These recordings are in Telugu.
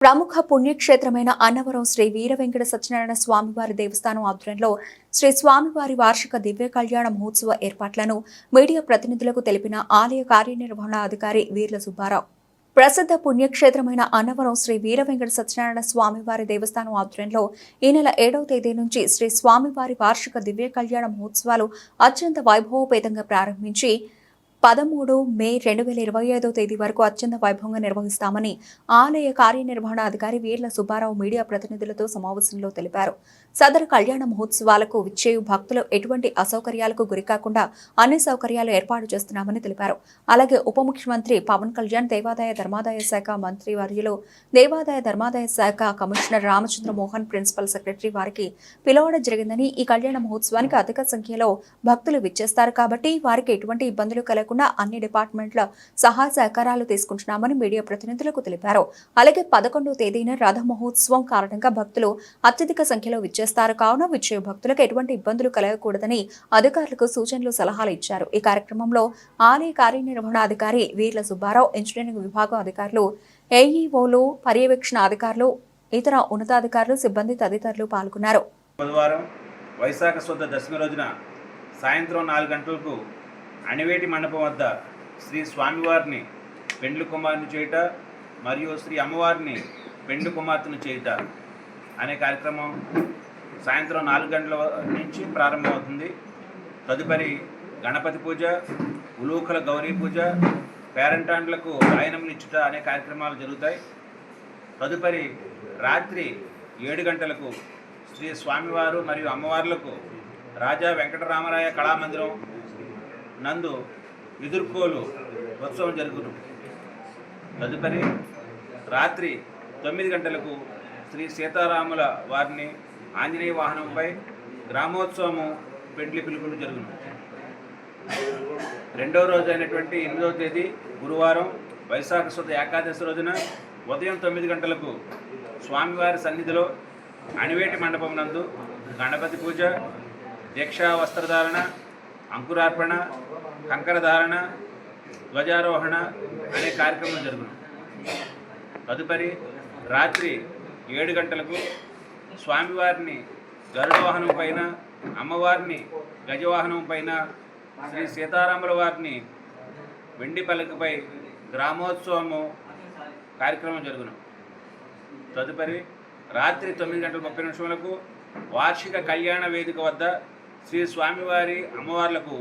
ప్రముఖ పుణ్యక్షేత్రమైన అన్నవరం శ్రీ వీర వెంకట సత్యనారాయణ స్వామివారి దేవస్థానం ఆధ్వర్యంలో శ్రీ స్వామివారి వార్షిక దివ్య కళ్యాణ మహోత్సవ ఏర్పాట్లను మీడియా ప్రతినిధులకు తెలిపిన ఆలయ కార్యనిర్వహణాధికారి వీర్ల సుబ్బారావు. ప్రసిద్ధ పుణ్యక్షేత్రమైన అన్నవరం శ్రీ వీర వెంకట సత్యనారాయణ స్వామివారి దేవస్థానం ఆధ్వర్యంలో ఈ నెల 7వ తేదీ నుంచి శ్రీ స్వామివారి వార్షిక దివ్య కళ్యాణ మహోత్సవాలు అత్యంత వైభవోపేతంగా ప్రారంభించి 13 మే 2025 తేదీ వరకు అత్యంత వైభవంగా నిర్వహిస్తామని ఆలయ కార్యనిర్వహణాధికారి వీర్ల సుబ్బారావు మీడియా ప్రతినిధులతో సమావేశంలో తెలిపారు. సదరు కళ్యాణ మహోత్సవాలకు విచ్చేయు భక్తులు ఎటువంటి అసౌకర్యాలకు గురికాకుండా అన్ని సౌకర్యాలు ఏర్పాటు చేస్తున్నామని తెలిపారు. అలాగే ఉప ముఖ్యమంత్రి పవన్ కళ్యాణ్, దేవాదాయ ధర్మాదాయ శాఖ మంత్రి వర్యులు, దేవాదాయ ధర్మాదాయ శాఖ commissioner Ramachandra Mohan, principal secretary వారికి పిలవడం జరిగిందని, ఈ కళ్యాణ మహోత్సవానికి అధిక సంఖ్యలో భక్తులు విచ్చేస్తారు కాబట్టి వారికి ఎటువంటి ఇబ్బందులు కలగకుండా అన్ని డిపార్ట్మెంట్ల సహాయ సహకారాలు తీసుకుంటున్నామని మీడియా ప్రతినిధులకు తెలిపారు. అలాగే 11వ తేదీన రథ మహోత్సవం కారణంగా భక్తులు అత్యధిక సంఖ్యలో విచ్చేస్తారు కావున విచ్చేయ భక్తులకు ఎటువంటి ఇబ్బందులు కలగకూడదని అధికారులకు సూచనలు, సలహాలు ఇచ్చారు. ఈ కార్యక్రమంలో ఆలయ కార్యనిర్వహణాధికారి వీర్ల సుబ్బారావు, ఇంజనీరింగ్ విభాగం అధికారులు, ఏఈఓలు, పర్యవేక్షణ అధికారులు, ఇతర ఉన్నతాధికారులు, సిబ్బంది తదితరులు పాల్గొన్నారు. బుధవారం వైశాఖ శుద్ధ దశమి రోజున సాయంత్రం 4 గంటలకు అణివేటి మండపం వద్ద శ్రీ స్వామివారిని పెండ్లి కుమారుని చేయుట మరియు శ్రీ అమ్మవారిని పెండ్లి కుమార్తెను చేయుట అనే కార్యక్రమం సాయంత్రం 4 గంటల నుంచి ప్రారంభమవుతుంది. తదుపరి గణపతి పూజ, ఉలూకల గౌరీ పూజ, పేరంటాండ్లకు ఆయనములు ఇచ్చుట అనే కార్యక్రమాలు జరుగుతాయి. తదుపరి రాత్రి 7 గంటలకు శ్రీ స్వామివారు మరియు అమ్మవార్లకు రాజా వెంకటరామరాయ కళామందిరం నందు ఎదుర్కోలు ఉత్సవం జరుగును. తదుపరి రాత్రి 9 గంటలకు శ్రీ సీతారాముల వారిని ఆంజనేయ వాహనంపై గ్రామోత్సవము పెండ్లి పిలుపులు జరుగును. రెండవ రోజు అయినటువంటి 8వ తేదీ గురువారం వైశాఖ శుద్ధ ఏకాదశి రోజున ఉదయం 9 గంటలకు స్వామివారి సన్నిధిలో అణివేటి మండపం నందు గణపతి పూజ, దీక్షా వస్త్రధారణ, అంకురార్పణ, కంకరధారణ, ధ్వజారోహణ అనే కార్యక్రమం జరుగును. తదుపరి రాత్రి 7 గంటలకు స్వామివారిని గరుడ వాహనం పైన, అమ్మవారిని గజవాహనం పైన, శ్రీ సీతారాముల వారిని వెండి పలకపై గ్రామోత్సవము కార్యక్రమం జరుగును. తదుపరి రాత్రి 9:30 వార్షిక కళ్యాణ వేదిక వద్ద శ్రీ స్వామివారి అమ్మవార్లకు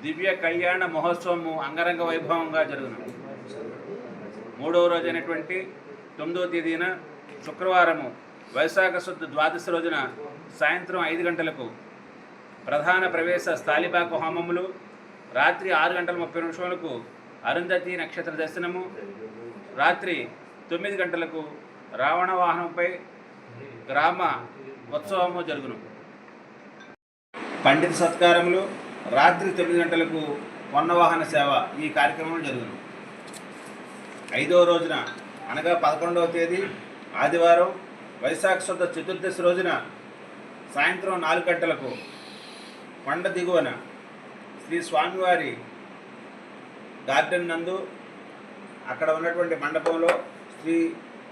దివ్య కళ్యాణ మహోత్సవము అంగరంగ వైభవంగా జరుగును. 3వ రోజు అయినటువంటి 9వ తేదీన శుక్రవారము వైశాఖ శుద్ధ ద్వాదశి రోజున సాయంత్రం 5 గంటలకు ప్రధాన ప్రవేశ స్థాళిపాక హోమములు, రాత్రి 6:30 అరుంధతి నక్షత్ర దర్శనము, రాత్రి 9 గంటలకు రావణ వాహనంపై గ్రామ ఉత్సవము జరుగును. పండిత సత్కారములు, రాత్రి 9 గంటలకు పొన్నవాహన సేవ ఈ కార్యక్రమం జరుగును. 5వ రోజున అనగా 11వ తేదీ ఆదివారం వైశాఖ శుద్ధ చతుర్దశి రోజున సాయంత్రం 4 గంటలకు కొండ దిగువన శ్రీ స్వామివారి గార్డెన్ నందు అక్కడ ఉన్నటువంటి మండపంలో శ్రీ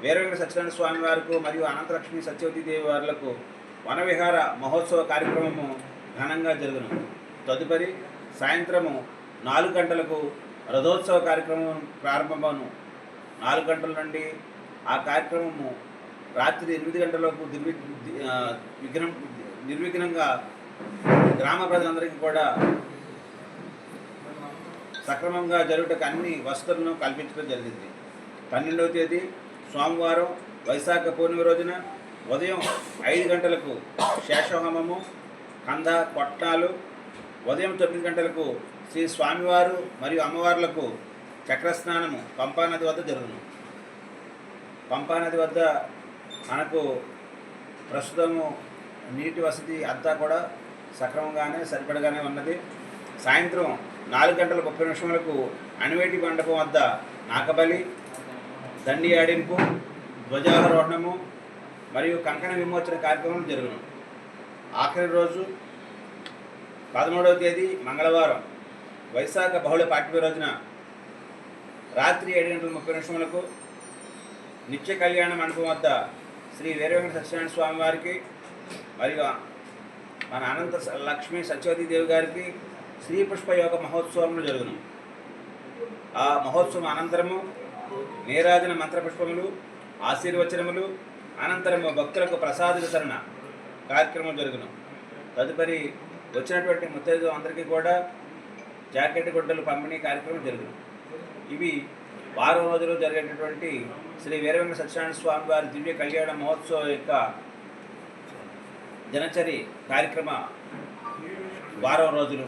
వీర వెంకట సత్యనారాయణ స్వామి వారికి మరియు అనంతలక్ష్మి సత్యవతీదేవి వారులకు వనవిహార మహోత్సవ కార్యక్రమము ఘనంగా జరుగును. తదుపరి సాయంత్రము 4 గంటలకు రథోత్సవ కార్యక్రమం ప్రారంభమవును. 4 గంటల నుండి ఆ కార్యక్రమము రాత్రి 8 గంటలకు నిర్విఘ్నంగా గ్రామ ప్రజలందరికీ కూడా సక్రమంగా జరుగుటకు అన్ని వసతులను కల్పించడం జరిగింది. 12వ తేదీ సోమవారం వైశాఖ పూర్ణిమ రోజున ఉదయం 5 గంటలకు శేషహోమము, కంద కొట్టాలు, ఉదయం 9 గంటలకు శ్రీ స్వామివారు మరియు అమ్మవార్లకు చక్రస్నానము పంపానది వద్ద జరుగును. పంపానది వద్ద మనకు ప్రస్తుతము నీటి వసతి అంతా కూడా సక్రమంగానే సరిపడగానే ఉన్నది. సాయంత్రం 4:30 అణివేటి మండపం వద్ద నాకబలి, దండి ఆడింపు, ధ్వజారోహణము మరియు కంకణ విమోచన కార్యక్రమం జరుగును. ఆఖరి రోజు 13వ తేదీ మంగళవారం వైశాఖ బహుళ పాఠ్య రోజున రాత్రి 7:30 నిత్య కళ్యాణ మండపం వద్ద శ్రీ వీరవెంకట సత్యనారాయణ స్వామి వారికి మరియు మన అనంత లక్ష్మీ సత్యవతీదేవి గారికి శ్రీ పుష్ప యోగ మహోత్సవములు జరుగును. ఆ మహోత్సవం అనంతరము నీరాజన మంత్రపుష్పములు, ఆశీర్వచనములు, అనంతరము భక్తులకు ప్రసాద వితరణ కార్యక్రమం జరుగును. తదుపరి వచ్చినటువంటి ముత్తైదు అందరికీ కూడా జాకెట్ గుడ్డలు పంపిణీ కార్యక్రమం జరుగును. ఇవి వారం రోజులు జరిగేటటువంటి శ్రీ వీరవెంకట సత్యనారాయణ స్వామి వారి దివ్య కళ్యాణ మహోత్సవం యొక్క దినచరి కార్యక్రమ వారం రోజులు.